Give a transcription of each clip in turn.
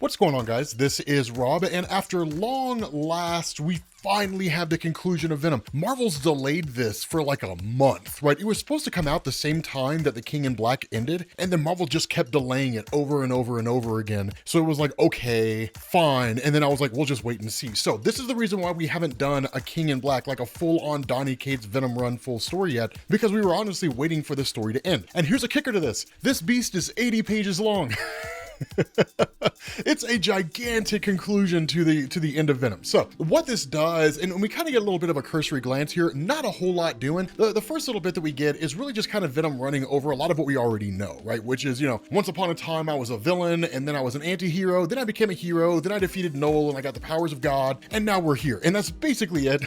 What's going on, guys? This is Rob, and after long last, we finally have the conclusion of Venom. Marvel's delayed this for like a month, right? It was supposed to come out the same time that the King in Black ended, and then Marvel just kept delaying it over and over and over again. So it was like, okay, fine. And then I was like, we'll just wait and see. So this is the reason why we haven't done a King in Black, like a full-on Donny Cates Venom run full story yet, because we were honestly waiting for the story to end. And here's a kicker to this. This beast is 80 pages long. It's a gigantic conclusion to the end of Venom. So what this does, and we kind of get a little bit of a cursory glance here, not a whole lot doing. The first little bit that we get is really just kind of Venom running over a lot of what we already know, right? Which is, you know, once upon a time I was a villain, and then I was an anti-hero, then I became a hero, then I defeated Knull, and I got the powers of God, and now we're here. And that's basically it.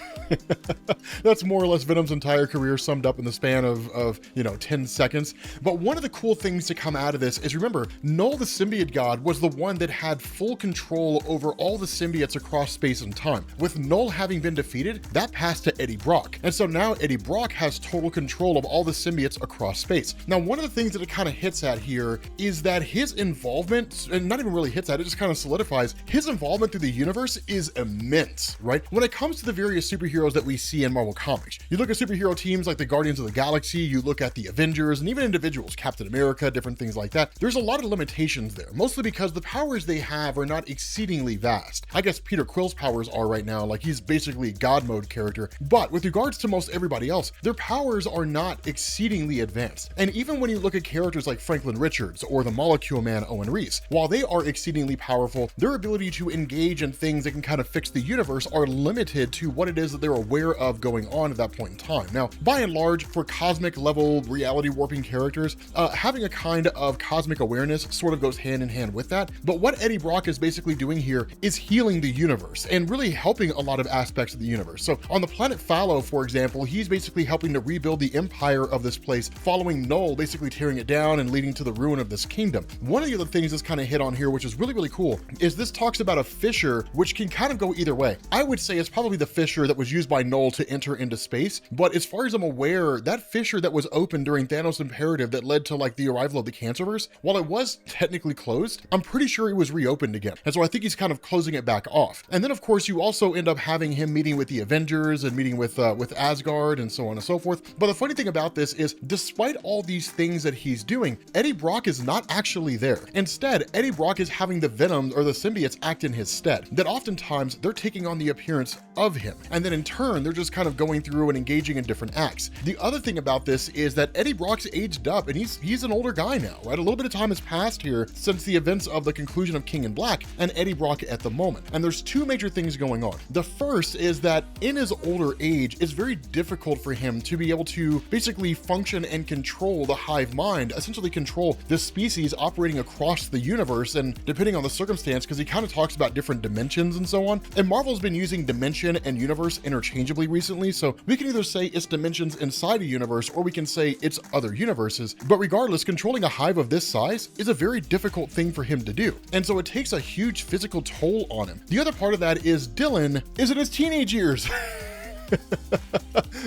That's more or less Venom's entire career summed up in the span of 10 seconds. But one of the cool things to come out of this is, remember, Knull the symbiote god was the one that had full control over all the symbiotes across space and time. With Knull having been defeated, that passed to Eddie Brock. And so now Eddie Brock has total control of all the symbiotes across space. Now, one of the things that it kind of hits at here is that his involvement, and not even really hits at, it just kind of solidifies, his involvement through the universe is immense, right? When it comes to the various superheroes that we see in Marvel Comics, you look at superhero teams like the Guardians of the Galaxy, you look at the Avengers, and even individuals, Captain America, different things like that. There's a lot of limitations there, mostly because the powers they have are not exceedingly vast. I guess Peter Quill's powers are right now, like he's basically a God mode character, but with regards to most everybody else, their powers are not exceedingly advanced. And even when you look at characters like Franklin Richards or the Molecule Man Owen Reese, while they are exceedingly powerful, their ability to engage in things that can kind of fix the universe are limited to what it is that they're aware of going on at that point in time. Now, by and large, for cosmic level reality warping characters, having a kind of cosmic awareness sort of goes hand in hand with that. But what Eddie Brock is basically doing here is healing the universe and really helping a lot of aspects of the universe. So on the planet Fallow, for example, he's basically helping to rebuild the empire of this place, following Knull basically tearing it down and leading to the ruin of this kingdom. One of the other things that's kind of hit on here, which is really, really cool, is this talks about a fissure, which can kind of go either way. I would say it's probably the fissure that was used by Knull to enter into space, but as far as I'm aware, that fissure that was open during Thanos' Imperative that led to like the arrival of the Cancerverse, while it was technically closed, I'm pretty sure it was reopened again. And so I think he's kind of closing it back off. And then of course you also end up having him meeting with the Avengers and meeting with Asgard and so on and so forth. But the funny thing about this is, despite all these things that he's doing, Eddie Brock is not actually there. Instead, Eddie Brock is having the Venom or the symbiotes act in his stead. That oftentimes they're taking on the appearance of him. And then in turn, they're just kind of going through and engaging in different acts. The other thing about this is that Eddie Brock's aged up and he's an older guy now, right? A little bit of time has passed here since the events of the conclusion of King in Black and Eddie Brock at the moment. And there's two major things going on. The first is that in his older age, it's very difficult for him to be able to basically function and control the hive mind, essentially control this species operating across the universe, and depending on the circumstance, because he kind of talks about different dimensions and so on. And Marvel's been using dimension and universe interchangeably recently, so we can either say it's dimensions inside a universe, or we can say it's other universes. But regardless, controlling a hive of this size is a very difficult thing for him to do. And so it takes a huge physical toll on him. The other part of that is Dylan is in his teenage years.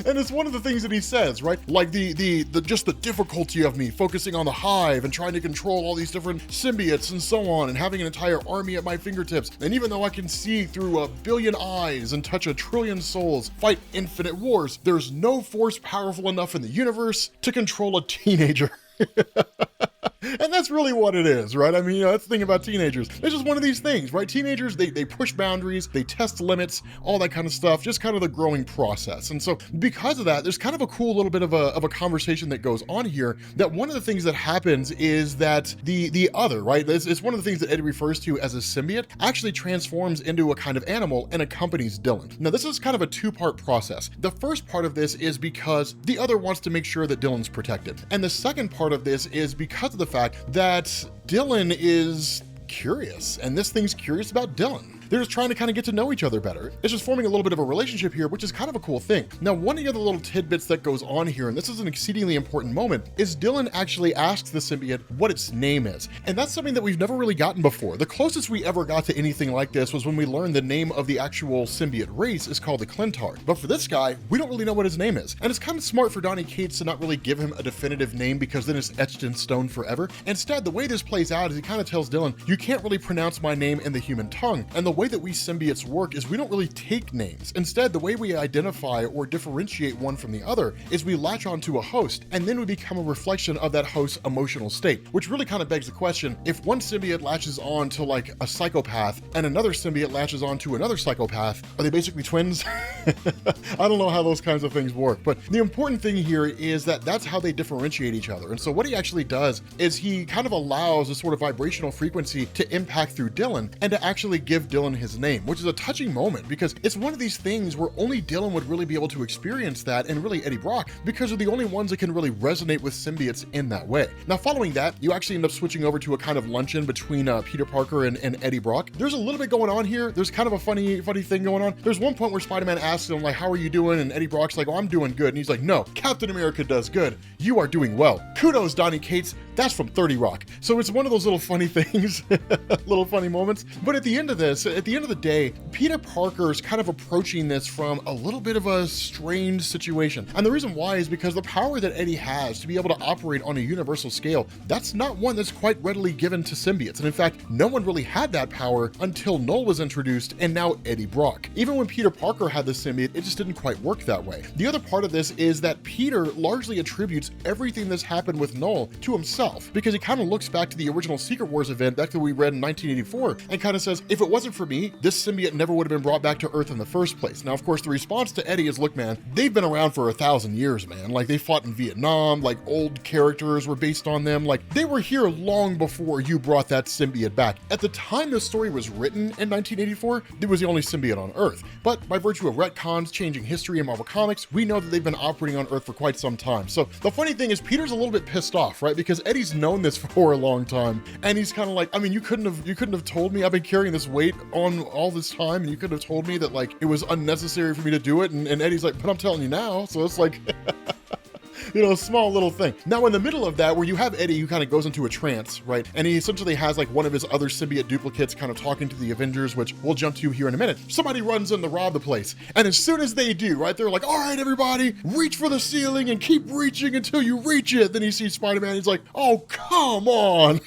And it's one of the things that he says, right? Like the just the difficulty of me focusing on the hive and trying to control all these different symbiotes and so on, and having an entire army at my fingertips. And even though I can see through 1 billion eyes and touch 1 trillion souls, fight infinite wars, there's no force powerful enough in the universe to control a teenager. And that's really what it is, right? I mean, that's the thing about teenagers. It's just one of these things, right? Teenagers, they push boundaries, they test limits, all that kind of stuff, just kind of the growing process. And so because of that, there's kind of a cool little bit of a conversation that goes on here, that one of the things that happens is that the other, right? It's one of the things that Eddie refers to as a symbiote, actually transforms into a kind of animal and accompanies Dylan. Now, this is kind of a two-part process. The first part of this is because the other wants to make sure that Dylan's protected. And the second part of this is because of the fact that Dylan is curious, and this thing's curious about Dylan. They're just trying to kind of get to know each other better. It's just forming a little bit of a relationship here, which is kind of a cool thing. Now, one of the other little tidbits that goes on here, and this is an exceedingly important moment, is Dylan actually asks the symbiote what its name is. And that's something that we've never really gotten before. The closest we ever got to anything like this was when we learned the name of the actual symbiote race is called the Clintar. But for this guy, we don't really know what his name is. And it's kind of smart for Donny Cates to not really give him a definitive name, because then it's etched in stone forever. Instead, the way this plays out is he kind of tells Dylan, you can't really pronounce my name in the human tongue. And the way that we symbiotes work is we don't really take names. Instead, the way we identify or differentiate one from the other is we latch onto a host, and then we become a reflection of that host's emotional state, which really kind of begs the question, if one symbiote latches on to like a psychopath and another symbiote latches on to another psychopath, are they basically twins? I don't know how those kinds of things work, but the important thing here is that that's how they differentiate each other. And so what he actually does is he kind of allows a sort of vibrational frequency to impact through Dylan and to actually give Dylan his name, which is a touching moment, because it's one of these things where only Dylan would really be able to experience that, and really Eddie Brock, because they're the only ones that can really resonate with symbiotes in that way. Now, following that, you actually end up switching over to a kind of luncheon between Peter Parker and Eddie Brock. There's a little bit going on here. There's kind of a funny thing going on. There's one point where Spider-Man asks him, like, how are you doing? And Eddie Brock's like, oh, I'm doing good. And he's like, no, Captain America does good. You are doing well. Kudos, Donny Cates. That's from 30 Rock. So it's one of those little funny things, little funny moments. But at the end of this, at the end of the day, Peter Parker's kind of approaching this from a little bit of a strange situation. And the reason why is because the power that Eddie has to be able to operate on a universal scale, that's not one that's quite readily given to symbiotes. And in fact, no one really had that power until Knull was introduced, and now Eddie Brock. Even when Peter Parker had the symbiote, it just didn't quite work that way. The other part of this is that Peter largely attributes everything that's happened with Knull to himself, because he kind of looks back to the original Secret Wars event back that we read in 1984 and kind of says, if it wasn't for me, this symbiote never would have been brought back to Earth in the first place. Now, of course, the response to Eddie is, look, man, they've been around for 1,000 years, man. Like, they fought in Vietnam, like old characters were based on them. Like, they were here long before you brought that symbiote back. At the time the story was written in 1984, it was the only symbiote on Earth. But by virtue of retcons, changing history in Marvel Comics, we know that they've been operating on Earth for quite some time. So the funny thing is, Peter's a little bit pissed off, right? Because Eddie's known this for a long time, and he's kind of like, I mean, you couldn't have told me. I've been carrying this weight on all this time, and you couldn't have told me that, like, it was unnecessary for me to do it. And Eddie's like, but I'm telling you now. So it's like, you know, a small little thing. Now, in the middle of that, where you have Eddie who kind of goes into a trance, right? And he essentially has like one of his other symbiote duplicates kind of talking to the Avengers, which we'll jump to here in a minute. Somebody runs in to rob the place. And as soon as they do, right, they're like, all right, everybody, reach for the ceiling and keep reaching until you reach it. Then he sees Spider-Man. He's like, oh, come on.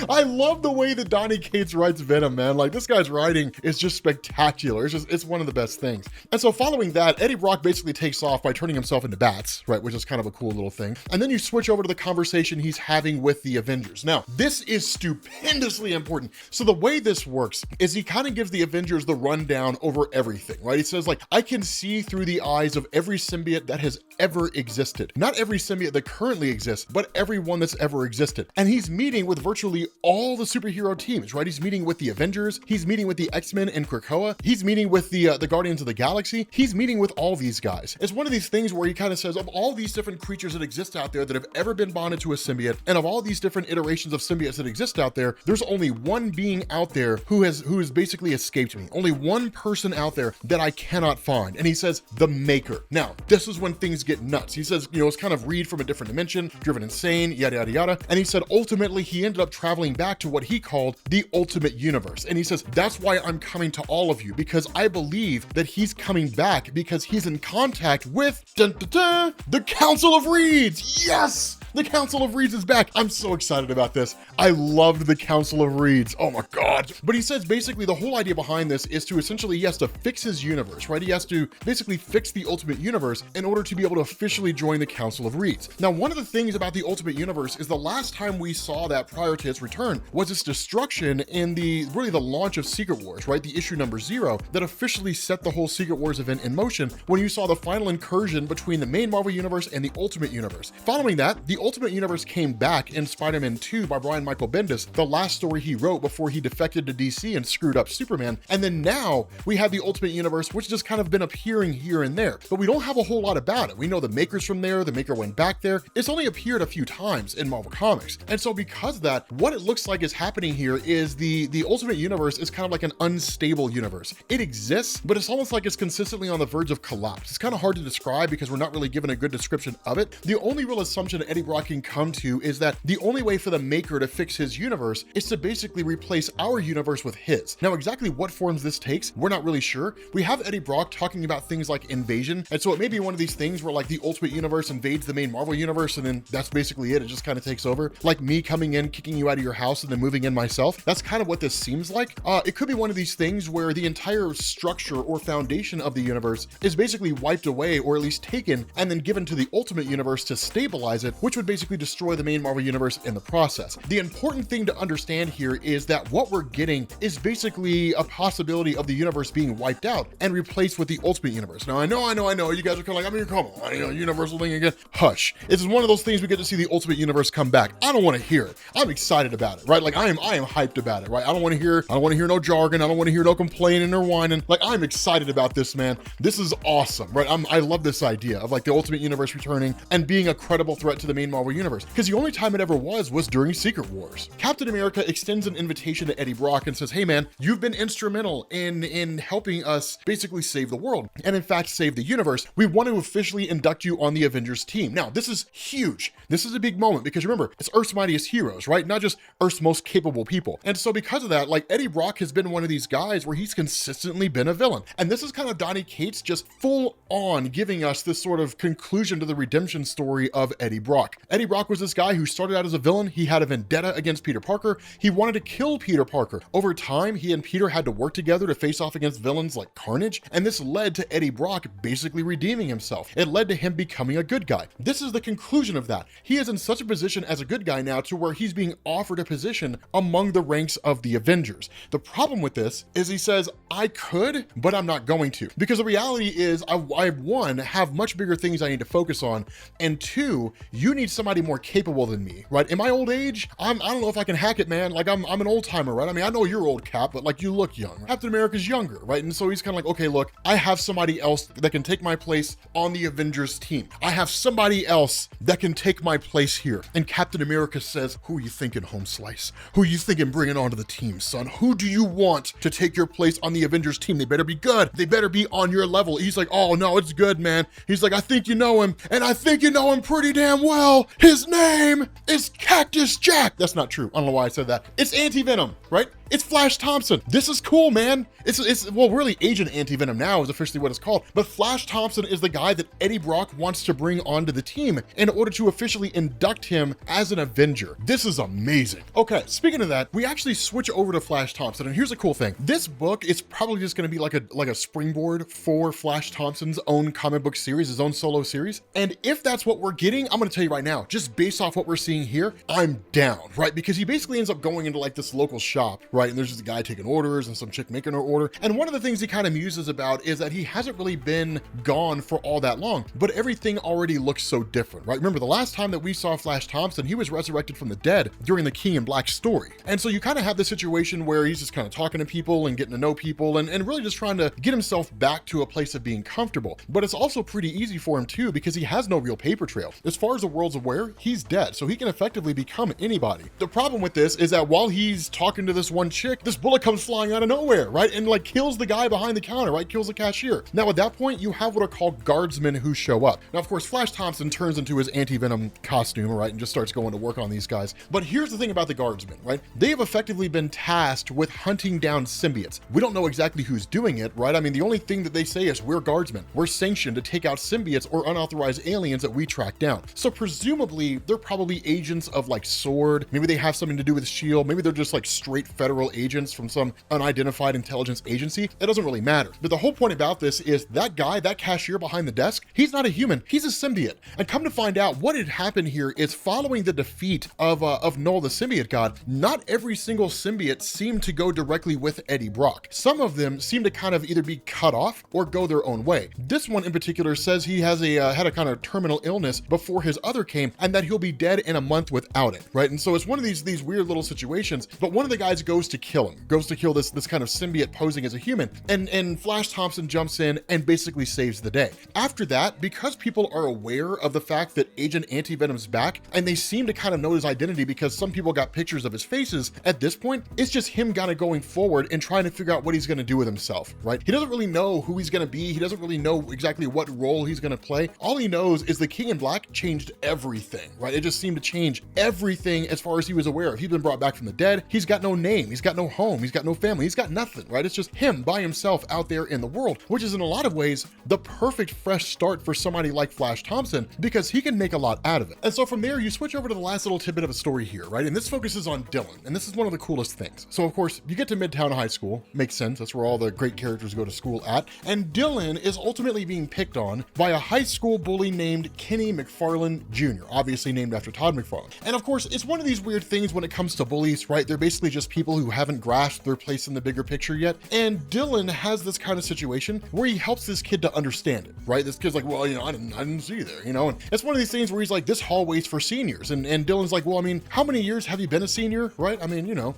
I love the way that Donny Cates writes Venom, man. Like, this guy's writing is just spectacular. It's one of the best things. And so following that, Eddie Brock basically takes off by turning himself into bats, right? Which is kind of a cool little thing. And then you switch over to the conversation he's having with the Avengers. Now, this is stupendously important. So the way this works is he kind of gives the Avengers the rundown over everything, right? He says, like, I can see through the eyes of every symbiote that has ever existed. Not every symbiote that currently exists, but everyone that's ever existed. And he's meeting with virtually all the superhero teams, right? He's meeting with the Avengers, he's meeting with the X-Men and Krakoa, he's meeting with the Guardians of the Galaxy, he's meeting with all these guys. It's one of these things where he kind of says, of all these different creatures that exist out there that have ever been bonded to a symbiote, and of all these different iterations of symbiotes that exist out there, there's only one being out there who has basically escaped me. Only one person out there that I cannot find. And he says, the Maker. Now, this is when things get nuts. He says, you know, it's kind of Reed from a different dimension, driven insane, yada, yada, yada. And he said, ultimately, he ended up traveling back to what he called the ultimate universe. And he says, that's why I'm coming to all of you, because I believe that he's coming back because he's in contact with the Council of Reeds. Yes! The Council of Reeds is back. I'm so excited about this. I loved the Council of Reeds. Oh my God. But he says basically the whole idea behind this is to essentially, he has to fix his universe, right? He has to basically fix the ultimate universe in order to be able to officially join the Council of Reeds. Now, one of the things about the ultimate universe is the last time we saw that prior to its return was its destruction in the launch of Secret Wars, right? The issue number 0 that officially set the whole Secret Wars event in motion when you saw the final incursion between the main Marvel universe and the Ultimate Universe. Following that, the Ultimate Universe came back in Spider-Man 2 by Brian Michael Bendis, the last story he wrote before he defected to DC and screwed up Superman. And then now we have the Ultimate Universe, which just kind of been appearing here and there, but we don't have a whole lot about it. We know the Maker's from there, the Maker went back there. It's only appeared a few times in Marvel Comics. And so because of that, what it looks looks like is happening here is the Ultimate Universe is kind of like an unstable universe. It exists, but it's almost like it's consistently on the verge of collapse. It's kind of hard to describe because we're not really given a good description of it. The only real assumption Eddie Brock can come to is that the only way for the maker to fix his universe is to basically replace our universe with his. Now, exactly what forms this takes, we're not really sure. We have Eddie Brock talking about things like invasion, and so it may be one of these things where like the Ultimate Universe invades the main Marvel universe, and then that's basically it. It just kind of takes over. Like me coming in, kicking you out of your house, and then moving in myself. That's kind of what this seems like. It could be one of these things where the entire structure or foundation of the universe is basically wiped away, or at least taken, and then given to the Ultimate Universe to stabilize it, which would basically destroy the main Marvel universe in the process. The important thing to understand here is that what we're getting is basically a possibility of the universe being wiped out and replaced with the Ultimate Universe. Now, I know, you guys are kind of like, I mean, come on, universal thing again. Hush. It's one of those things we get to see the Ultimate Universe come back. I don't want to hear it. I'm excited about it, right? Like I am hyped about it, right? I don't want to hear no jargon. I don't want to hear no complaining or whining. Like I'm excited about this, man. This is awesome, right? I love this idea of like the Ultimate Universe returning and being a credible threat to the main Marvel universe, because the only time it ever was during Secret Wars. Captain America extends an invitation to Eddie Brock and says, hey man, you've been instrumental in helping us basically save the world, and in fact save the universe. We want to officially induct you on the Avengers team. Now, this is huge. This is a big moment because remember, it's Earth's mightiest heroes, right? Not just Earth's most capable people. And so because of that, like Eddie Brock has been one of these guys where he's consistently been a villain. And this is kind of Donny Cates just full on giving us this sort of conclusion to the redemption story of Eddie Brock. Eddie Brock was this guy who started out as a villain. He had a vendetta against Peter Parker. He wanted to kill Peter Parker. Over time, he and Peter had to work together to face off against villains like Carnage. And this led to Eddie Brock basically redeeming himself. It led to him becoming a good guy. This is the conclusion of that. He is in such a position as a good guy now to where he's being offered a position among the ranks of the Avengers. The problem with this is he says, I could, but I'm not going to. Because the reality is I one, have much bigger things I need to focus on. And two, you need somebody more capable than me, right? In my old age, I don't know if I can hack it, man. Like I'm an old timer, right? I mean, I know you're old, Cap, but like you look young. Captain America's younger, right? And so he's kind of like, okay, look, I have somebody else that can take my place on the Avengers team. I have somebody else that can take my place here. And Captain America says, who are you thinking, Home Slice? Who are you thinking bringing onto the team, son? Who do you want to take your place on the Avengers team? They better be good. They better be on your level. He's like, oh no, it's good, man. He's like, I think you know him, and I think you know him pretty damn well. His name is Cactus Jack. That's not true. I don't know why I said that. It's Anti-Venom, right? It's Flash Thompson. This is cool, man. It's well, really Agent Anti-Venom now is officially what it's called. But Flash Thompson is the guy that Eddie Brock wants to bring onto the team in order to officially induct him as an Avenger. This is amazing. Okay, speaking of that, we actually switch over to Flash Thompson, and here's a cool thing. This book is probably just going to be like a springboard for Flash Thompson's own comic book series, his own solo series. And if that's what we're getting, I'm going to tell you right now, just based off what we're seeing here, I'm down, right? Because he basically ends up going into like this local shop, right? And there's just a guy taking orders and some chick making her order. And one of the things he kind of muses about is that he hasn't really been gone for all that long, but everything already looks so different, right? Remember the last time that we saw Flash Thompson, he was resurrected from the dead during the King in Black story. And so you kind of have this situation where he's just kind of talking to people and getting to know people and really just trying to get himself back to a place of being comfortable. But it's also pretty easy for him too, because he has no real paper trail. As far as the world's aware, he's dead, so he can effectively become anybody. The problem with this is that while he's talking to this one chick, this bullet comes flying out of nowhere, right? And like kills the guy behind the counter, right? Kills the cashier. Now at that point, you have what are called Guardsmen who show up. Now, of course, Flash Thompson turns into his Anti-Venom costume, right? And just starts going to work on these guys. But here's the thing about the Guardsmen, right? They have effectively been tasked with hunting down symbiotes. We don't know exactly who's doing it, right? I mean, the only thing that they say is we're Guardsmen. We're sanctioned to take out symbiotes or unauthorized aliens that we track down. So presumably they're probably agents of like SWORD. Maybe they have something to do with SHIELD. Maybe they're just like straight federal agents from some unidentified intelligence agency. It doesn't really matter. But the whole point about this is that guy, that cashier behind the desk, he's not a human. He's a symbiote. And come to find out, what had happened here is following the defeat of Knull, the symbiote god, not every single symbiote seemed to go directly with Eddie Brock. Some of them seem to kind of either be cut off or go their own way. This one in particular says he has had a kind of terminal illness before his other came, and that he'll be dead in a month without it, right? And so it's one of these weird little situations, but one of the guys goes to kill him, goes to kill this kind of symbiote posing as a human, and Flash Thompson jumps in and basically saves the day. After that, because people are aware of the fact that Agent Anti-Venom's back, and they seem to kind of know his identity because some people got got pictures of his faces. At this point, it's just him kind of going forward and trying to figure out what he's going to do with himself, right? He doesn't really know who he's going to be. He doesn't really know exactly what role he's going to play. All he knows is the King in Black changed everything, right? It just seemed to change everything as far as he was aware of. He's been brought back from the dead. He's got no name. He's got no home. He's got no family. He's got nothing, right? It's just him by himself out there in the world, which is in a lot of ways the perfect fresh start for somebody like Flash Thompson, because he can make a lot out of it. And so from there, you switch over to the last little tidbit of a story here, right? And this focuses on Dylan, and this is one of the coolest things. So of course, you get to Midtown High School. Makes sense. That's where all the great characters go to school at. And Dylan is ultimately being picked on by a high school bully named Kenny McFarlane Jr., obviously named after Todd McFarlane. And of course, it's one of these weird things when it comes to bullies, right? They're basically just people who haven't grasped their place in the bigger picture yet. And Dylan has this kind of situation where he helps this kid to understand it, right? This kid's like, well, I didn't see you there, and it's one of these things where he's like, this hallway's for seniors. And Dylan's like, well, how many years have you been a senior, right?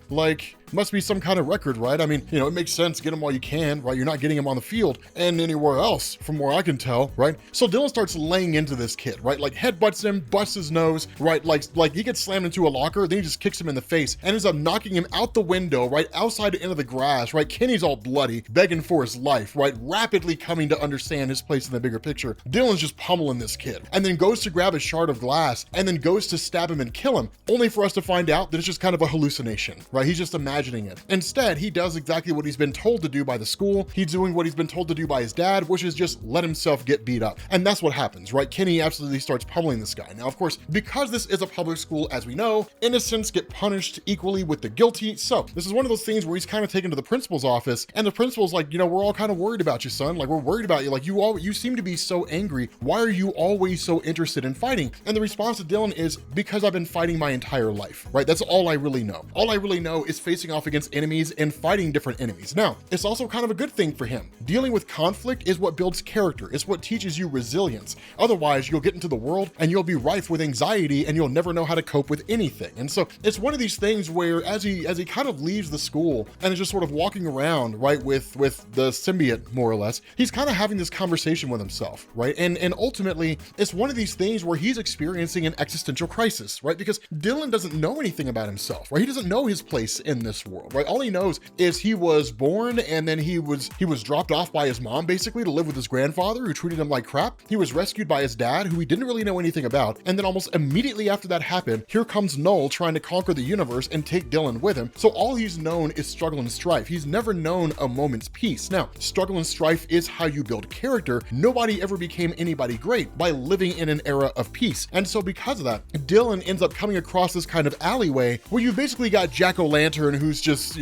Like, must be some kind of record, right? It makes sense. Get him while you can, right? You're not getting him on the field and anywhere else from where I can tell, right? So Dylan starts laying into this kid, right? Like headbutts him, busts his nose, right? Like he gets slammed into a locker, then he just kicks him in the face and ends up knocking him out the window, right? Outside into the grass, right? Kenny's all bloody, begging for his life, right? Rapidly coming to understand his place in the bigger picture. Dylan's just pummeling this kid and then goes to grab a shard of glass and then goes to stab him and kill him, only for us to find out that it's just kind of a hallucination, right? He's just imagining it. Instead, he does exactly what he's been told to do by the school. He's doing what he's been told to do by his dad, which is just let himself get beat up. And that's what happens, right? Kenny absolutely starts pummeling this guy. Now, of course, because this is a public school, as we know, innocents get punished equally with the guilty. So this is one of those things where he's kind of taken to the principal's office, and the principal's like, we're all kind of worried about you, son. Like, we're worried about you. Like, you seem to be so angry. Why are you always so interested in fighting? And the response to Dylan is, because I've been fighting my entire life, right? That's all I really know. All I really know is facing off against enemies and fighting different enemies. Now, it's also kind of a good thing for him. Dealing with conflict is what builds character. It's what teaches you resilience. Otherwise, you'll get into the world and you'll be rife with anxiety and you'll never know how to cope with anything. And so it's one of these things where as he kind of leaves the school and is just sort of walking around, right, with the symbiote, more or less, he's kind of having this conversation with himself, right? And ultimately, it's one of these things where he's experiencing an existential crisis, right? Because Dylan doesn't know anything about himself, right? He doesn't know his place in this world, right? All he knows is he was born and then he was dropped off by his mom basically to live with his grandfather who treated him like crap. He was rescued by his dad who he didn't really know anything about. And then almost immediately after that happened, here comes Knull trying to conquer the universe and take Dylan with him. So all he's known is struggle and strife. He's never known a moment's peace. Now, struggle and strife is how you build character. Nobody ever became anybody great by living in an era of peace. And so because of that, Dylan ends up coming across this kind of alleyway where you basically got Jack-o'-lantern who's just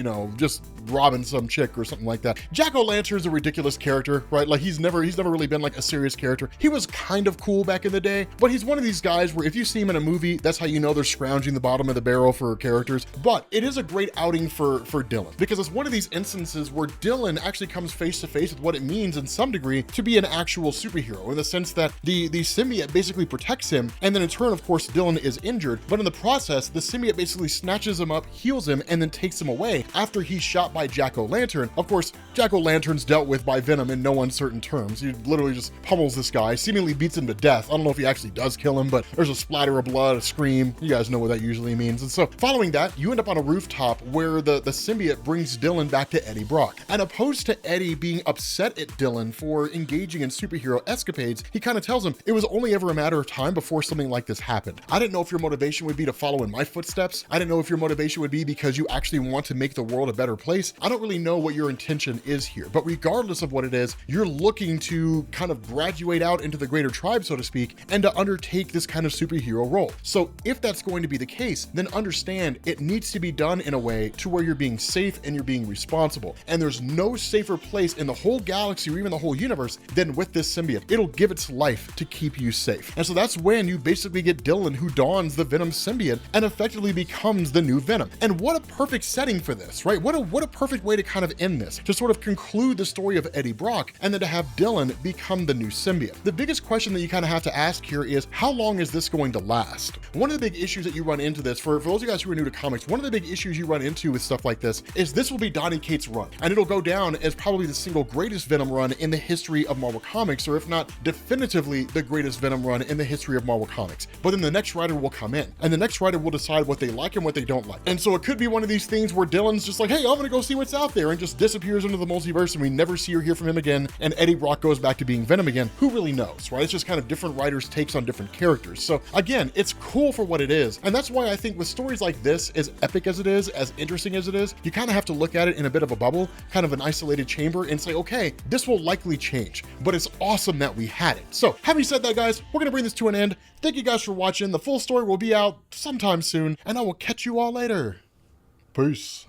robbing some chick or something like that. Jack-o'-lantern is a ridiculous character, right? Like he's never really been like a serious character. He was kind of cool back in the day, but he's one of these guys where if you see him in a movie, that's how you know they're scrounging the bottom of the barrel for characters. But it is a great outing for Dylan, because it's one of these instances where Dylan actually comes face to face with what it means in some degree to be an actual superhero, in the sense that the symbiote basically protects him, and then in turn, of course, Dylan is injured, but in the process, the symbiote basically snatches him up, heals him, and then takes him away after he's shot by Jack-o'-lantern. Of course, Jack-o'-lantern's dealt with by Venom in no uncertain terms. He literally just pummels this guy, seemingly beats him to death. I don't know if he actually does kill him, but there's a splatter of blood, a scream. You guys know what that usually means. And so following that, you end up on a rooftop where the symbiote brings Dylan back to Eddie Brock. And opposed to Eddie being upset at Dylan for engaging in superhero escapades, he kind of tells him it was only ever a matter of time before something like this happened. I didn't know if your motivation would be to follow in my footsteps. I didn't know if your motivation would be because you actually want to make the world a better place. I don't really know what your intention is here, but regardless of what it is, you're looking to kind of graduate out into the greater tribe, so to speak, and to undertake this kind of superhero role. So if that's going to be the case, then understand it needs to be done in a way to where you're being safe and you're being responsible. And there's no safer place in the whole galaxy or even the whole universe than with this symbiote. It'll give its life to keep you safe. And so that's when you basically get Dylan, who dons the Venom symbiote and effectively becomes the new Venom. And what a perfect setting for this, right? What a perfect way to kind of end this, to sort of conclude the story of Eddie Brock and then to have Dylan become the new symbiote. The biggest question that you kind of have to ask here is, how long is this going to last? One of the big issues that you run into this, for those of you guys who are new to comics, one of the big issues you run into with stuff like this will be Donny Cates' run, and it'll go down as probably the single greatest Venom run in the history of Marvel Comics, or if not definitively the greatest Venom run in the history of Marvel Comics. But then the next writer will come in, and the next writer will decide decide what they like and what they don't like. And so it could be one of these things where Dylan's just like, hey, I'm gonna go see what's out there, and just disappears into the multiverse and we never see or hear from him again, and Eddie Brock goes back to being Venom again. Who really knows, right? It's just kind of different writers' takes on different characters. So again, it's cool for what it is. And that's why I think with stories like this, as epic as it is, as interesting as it is, you kind of have to look at it in a bit of a bubble, kind of an isolated chamber, and say, okay, this will likely change, but it's awesome that we had it. So having said that, guys, we're gonna bring this to an end. Thank you guys for watching. The full story will be out sometime soon, and I will catch you all later. Peace.